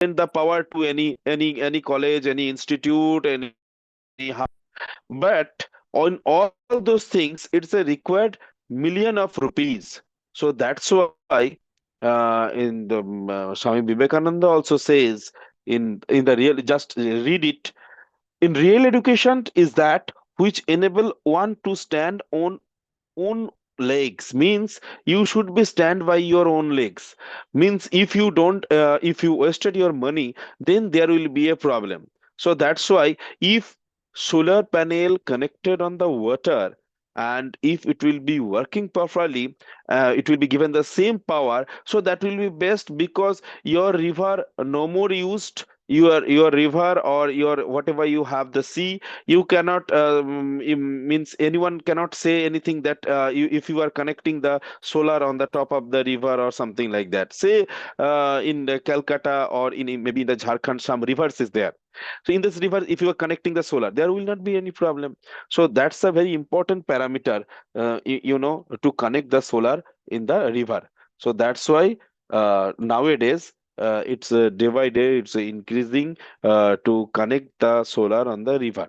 the power to any college, any institute, any house. But on all those things, it's a required million of rupees. So that's why in the Swami Vivekananda also says in the real, just read it. In real education is that which enable one to stand on own legs, means you should be stand by your own legs. Means if you don't if you wasted your money, then there will be a problem. So that's why if solar panel connected on the water, and if it will be working properly, it will be given the same power, so that will be best, because your river no more used, your river or your whatever you have the sea, you cannot means anyone cannot say anything that if you are connecting the solar on the top of the river or something like that. Say in the Calcutta or maybe in the Jharkhand, some rivers is there. So in this river, if you are connecting the solar, there will not be any problem. So that's a very important parameter, to connect the solar in the river. So that's why nowadays it's day by day it's increasing to connect the solar on the river.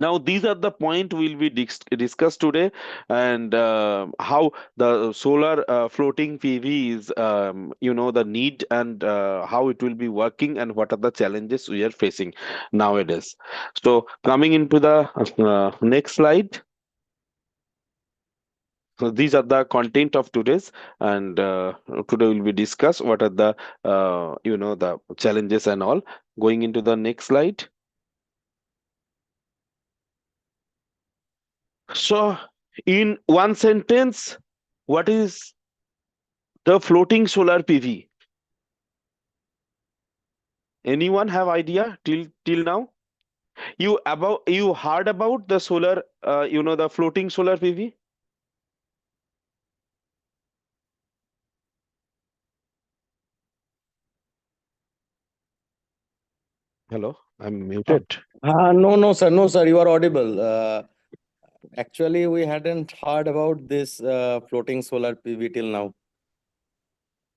Now, these are the point will be discussed today, and how the solar floating PV is, the need, and how it will be working, and what are the challenges we are facing nowadays. So, coming into the next slide. So these are the content of today's, and today will be discuss what are the the challenges and all. Going into the next slide. So, in one sentence, what is the floating solar PV? Anyone have idea till now? You heard about the solar, the floating solar PV? Hello, I'm Uh, muted. no, sir, you are audible. Actually, we hadn't heard about this floating solar PV till now.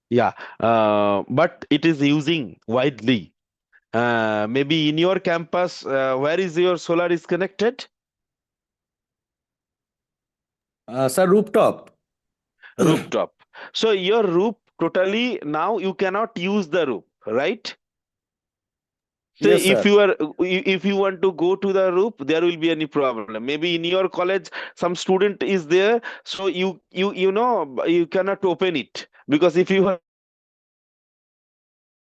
Yeah, but it is using widely. Maybe in your campus, where is your solar is connected? Sir, rooftop. Rooftop. So your roof totally now you cannot use the roof, right? Say Yes, if sir. if you want to go to the roof, there will be any problem. Maybe in your college, some student is there, so you cannot open it, because if you have,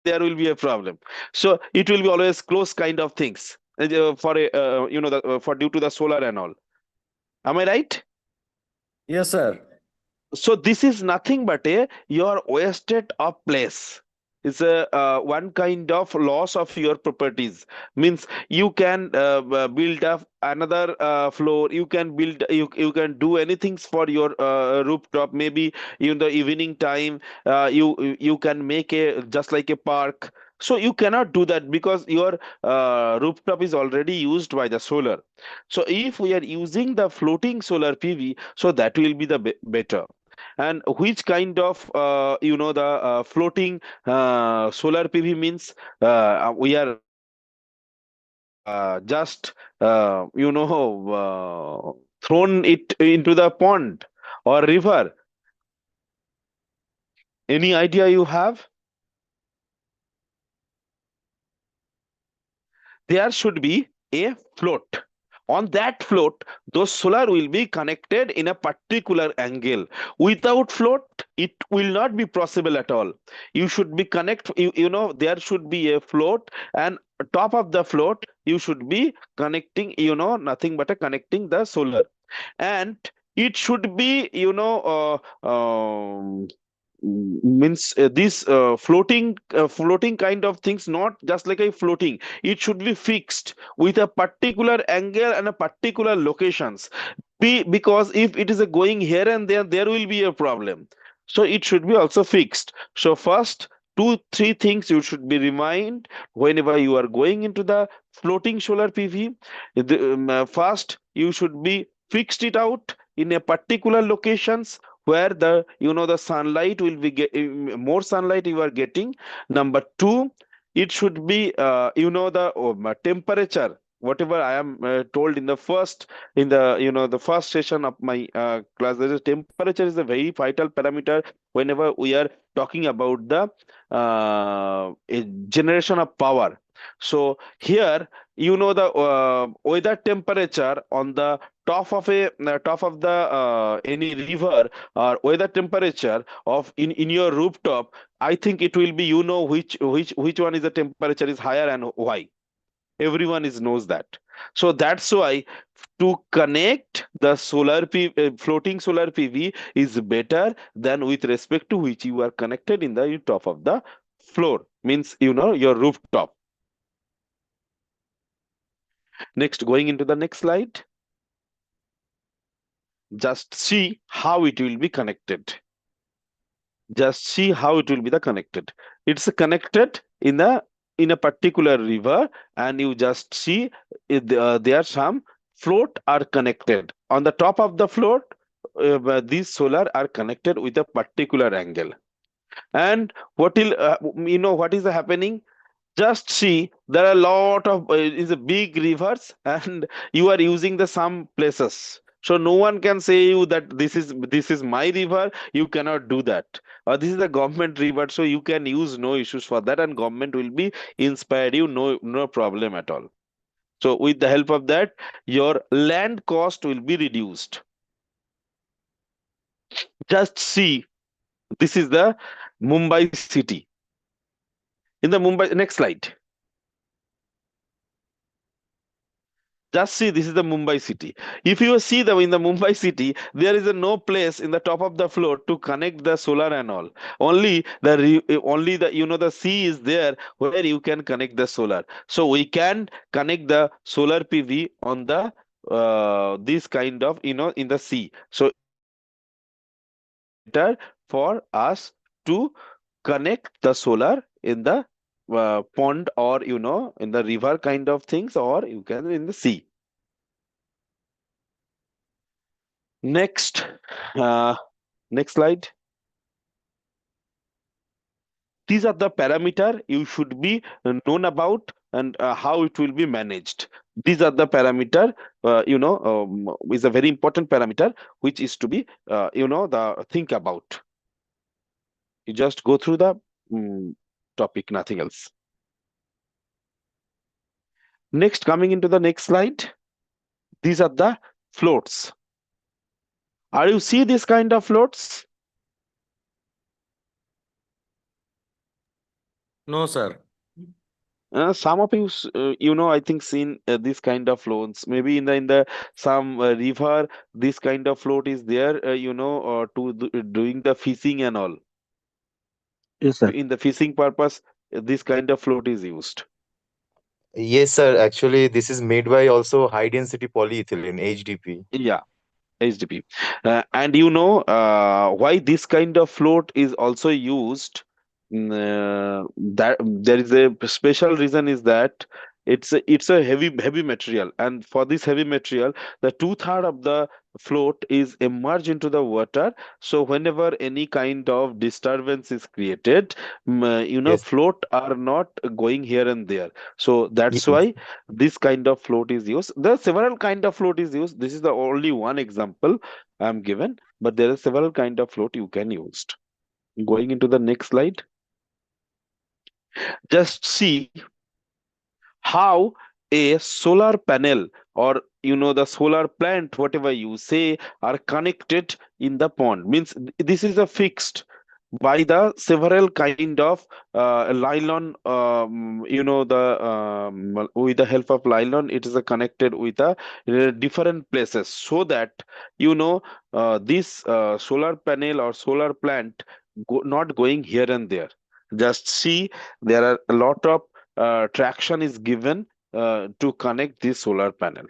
there will be a problem. So it will be always close kind of things for a for due to the solar and all. Am I right? Yes, sir. So this is nothing but a your wasted of place. It's a one kind of loss of your properties. Means you can build up another floor. You can build. You can do anything for your rooftop. Maybe in the evening time, you can make a just like a park. So you cannot do that, because your rooftop is already used by the solar. So if we are using the floating solar PV, so that will be the better. And which kind of the floating solar PV means, we are just thrown it into the pond or river. Any idea you have? There should be a float. On that float, those solar will be connected in a particular angle. Without float, it will not be possible at all. You should be there should be a float, and top of the float you should be connecting, nothing but a connecting the solar. And it should be means this floating kind of things, not just like a floating, it should be fixed with a particular angle and a particular locations. Because if it is a going here and there will be a problem. So it should be also fixed. So first, two three things you should be remind whenever you are going into the floating solar PV. First, you should be fixed it out in a particular locations where the the sunlight will be more sunlight you are getting. Number two, it should be the temperature, whatever I am told in the first, in the the first session of my class. There is temperature is a very vital parameter whenever we are talking about the generation of power. So here, the weather temperature on the top of the any river, or weather temperature of in your rooftop, I think it will be, which one is the temperature is higher and why. Everyone is knows that. So that's why to connect the floating solar PV is better than with respect to which you are connected in the top of the floor, means your rooftop. Next, going into the next slide, just see how it will be connected. Just see how it will be the connected. It's connected in a particular river, and you just see there are some float are connected on the top of the float. These solar are connected with a particular angle. And what will what is happening? Just see, there are a lot of is a big rivers, and you are using the some places, so no one can say you that this is my river, you cannot do that. Or this is the government river, so you can use, no issues for that, and government will be inspired you, no problem at all. So with the help of that, your land cost will be reduced. Just see, this is the Mumbai city. In the Mumbai, next slide. Just see, this is the Mumbai city. If you see in the Mumbai city, there is no place in the top of the floor to connect the solar and all. Only the the sea is there where you can connect the solar. So we can connect the solar PV on the this kind of in the sea. So it is better for us to connect the solar in the pond, or in the river kind of things, or you can in the sea. Next, uh, next slide. These are the parameter you should be known about, and how it will be managed. These are the parameter, is a very important parameter which is to be, the think about. You just go through the topic, nothing else. Next, coming into the next slide, these are the floats. Are you see this kind of floats? No, sir. Some of you, I think seen this kind of floats. Maybe in the some river, this kind of float is there. Doing the fishing and all. Yes, sir. In the fishing purpose, this kind of float is used. Yes, sir. Actually, this is made by also high density polyethylene, HDP. Yeah, HDP. And why this kind of float is also used? That there is a special reason is that it's a heavy material, and for this heavy material, the two-third of the float is immersed into the water. So whenever any kind of disturbance is created, Yes. float are not going here and there. So that's Yes. why this kind of float is used. There are several kind of float is used. This is the only one example I'm given, but there are several kind of float you can use. Going into the next slide, just see how a solar panel, or the solar plant, whatever you say, are connected in the pond. Means this is a fixed by the several kind of nylon, the with the help of nylon, it is connected with different places, so that this solar panel or solar plant not going here and there. Just see, there are a lot of traction is given to connect this solar panel.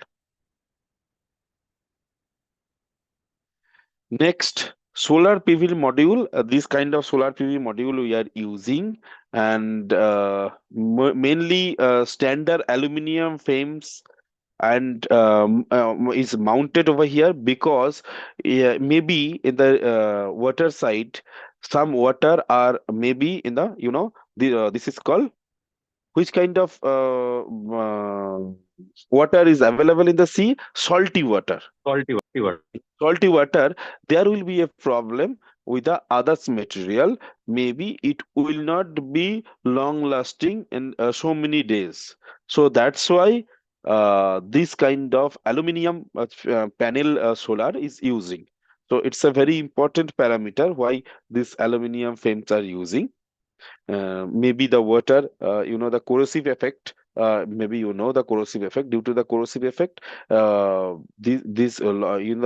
Next, solar PV module. This kind of solar PV module we are using, and mainly standard aluminum frames and is mounted over here because maybe in the water side some water are maybe in the this is called which kind of water is available in the sea? Salty water. Salty water, there will be a problem with the others material. Maybe it will not be long lasting in so many days. So that's why this kind of aluminum panel solar is using. So it's a very important parameter why this aluminum frames are using. Maybe the water, the corrosive effect. Maybe the corrosive effect. Due to the corrosive effect, the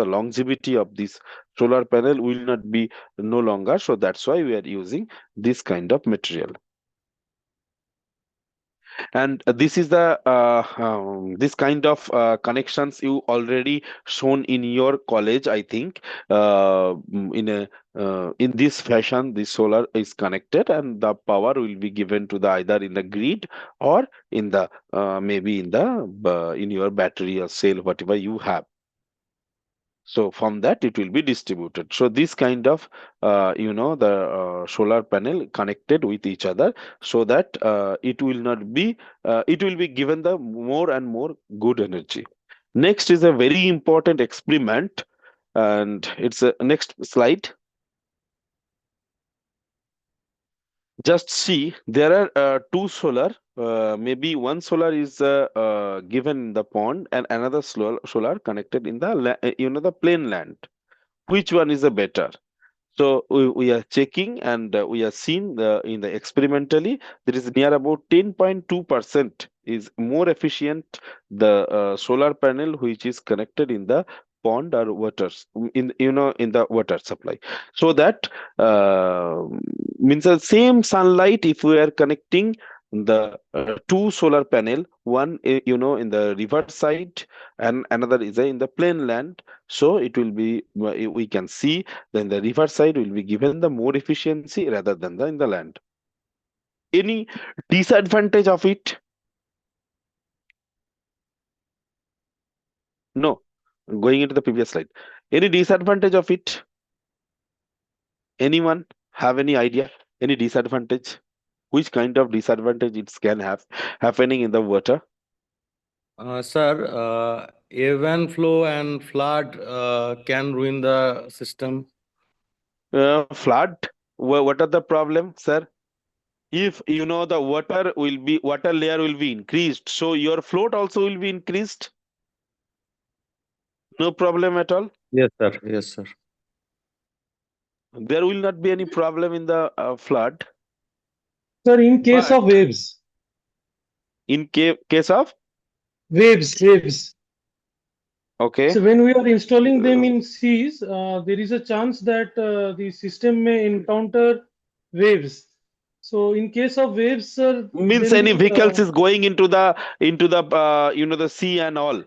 longevity of this solar panel will not be no longer. So that's why we are using this kind of material. And this is the this kind of connections you already shown in your college, I think. In this fashion the solar is connected and the power will be given to the either in the grid or in the maybe in the in your battery or cell, whatever you have. So from that it will be distributed. So this kind of the solar panel connected with each other, so that it will not be it will be given the more and more good energy. Next is a very important experiment, and it's a next slide. Just see, there are two solar. Maybe one solar is given in the pond and another solar connected in the the plain land. Which one is the better? So we are checking, and we are seeing in the experimentally there is near about 10.2% is more efficient the solar panel which is connected in the pond or waters in the water supply. So that means the same sunlight, if we are connecting the two solar panel, one in the river side and another is in the plain land, so it will be we can see then the river side will be given the more efficiency rather than in the land. Any disadvantage of it? No. Going into the previous slide. Any disadvantage of it? Anyone have any idea? Any disadvantage? Which kind of disadvantage it can have happening in the water? Sir, even flow and flood can ruin the system. Flood? What are the problem, sir? If the water layer will be increased, so your float also will be increased. No problem at all. Yes, sir. Yes, sir. There will not be any problem in the flood. Sir, in case of But waves, in case of waves. okay, So when we are installing them in seas, there is a chance that the system may encounter waves. So in case of waves, sir, means then any the vehicles is going into the the sea and all.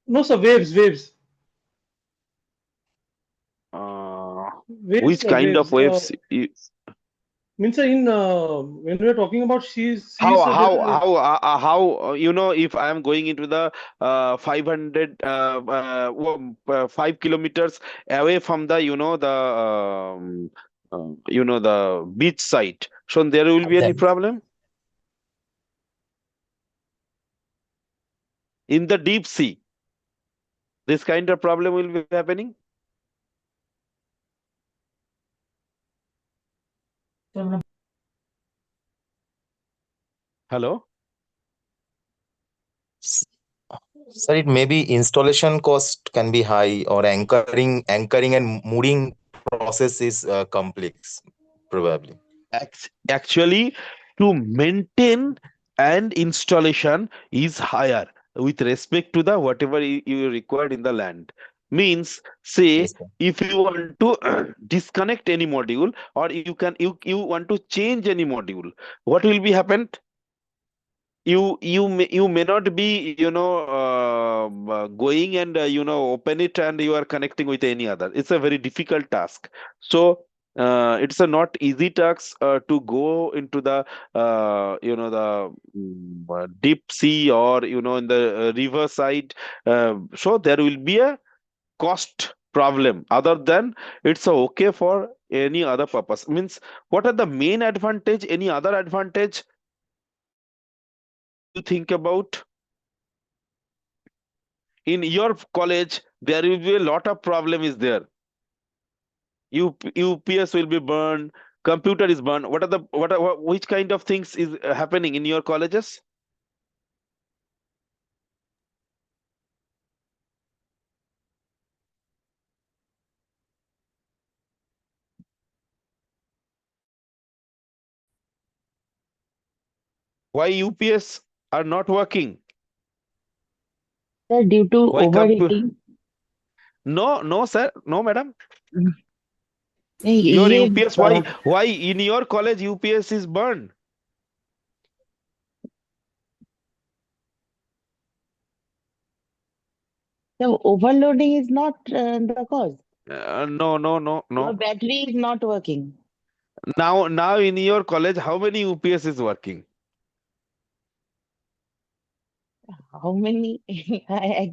no, sir, waves, Which kind of waves? Means sir, in when we are talking about seas, How sir, how there are, how if I am going into the 500 5 kilometers away from the the beach side, so there will be any Then problem in the deep sea? This kind of problem will be happening. Hello. s- sir, it may be installation cost can be high, or anchoring and mooring process is complex, probably. Actually, to maintain and installation is higher with respect to the whatever you required in the land. Means, say, Yes, sir. if you want to disconnect any module, or you want to change any module, what will be happened? You may not be going and open it and you are connecting with any other. It's a very difficult task. So it's a not easy task to go into the deep sea, or in the river side. So there will be a cost problem. Other than, it's okay for any other purpose. Means, what are the main advantage? Any other advantage you think about? In your college, there will be a lot of problem is there. UPS will be burned, computer is burned. Which kind of things is happening in your colleges? Why UPS are not working? Sir, due to Why overheating, No, no, sir. No, madam. नहीं, Your ये UPS, why in your college UPS is burned? the overloading is not the cause. No, no, no, Your no. battery is not working. Now in your college, how many UPS is working? How many? I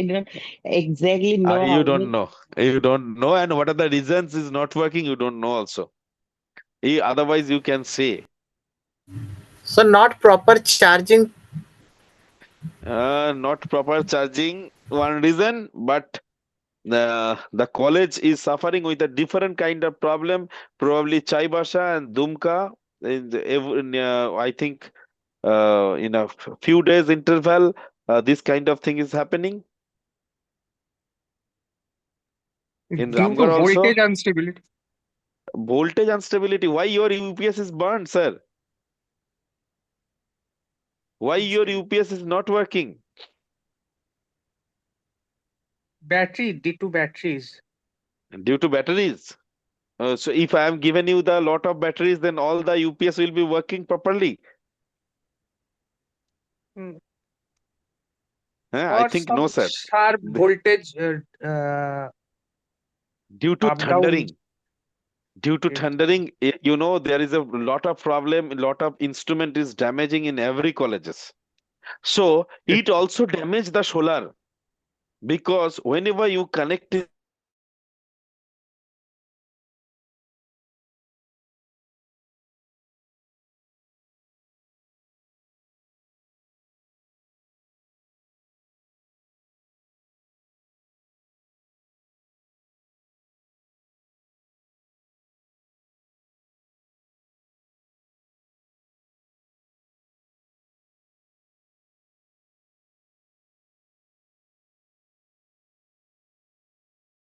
don't exactly know You how don't many. know. You don't know, and what are the reasons is not working? You don't know also. Otherwise, you can say. So not proper charging. Not proper charging, one reason, but the college is suffering with a different kind of problem. Probably Chaibasha and Dumka, I think in a few days interval, this kind of thing is happening. In Due to Ramgarh also, voltage instability. voltage instability. Why your UPS is burned, sir? Why your UPS is not working? Battery, due to batteries. Due to batteries. So if I am given you the lot of batteries, then all the UPS will be working properly. Hmm. I Or think some no, sir. sharp voltage Due to up down. thundering. Due to Yes. thundering, there is a lot of problem, a lot of instrument is damaging in every colleges. So Yes. it also damage the solar, because whenever you connect it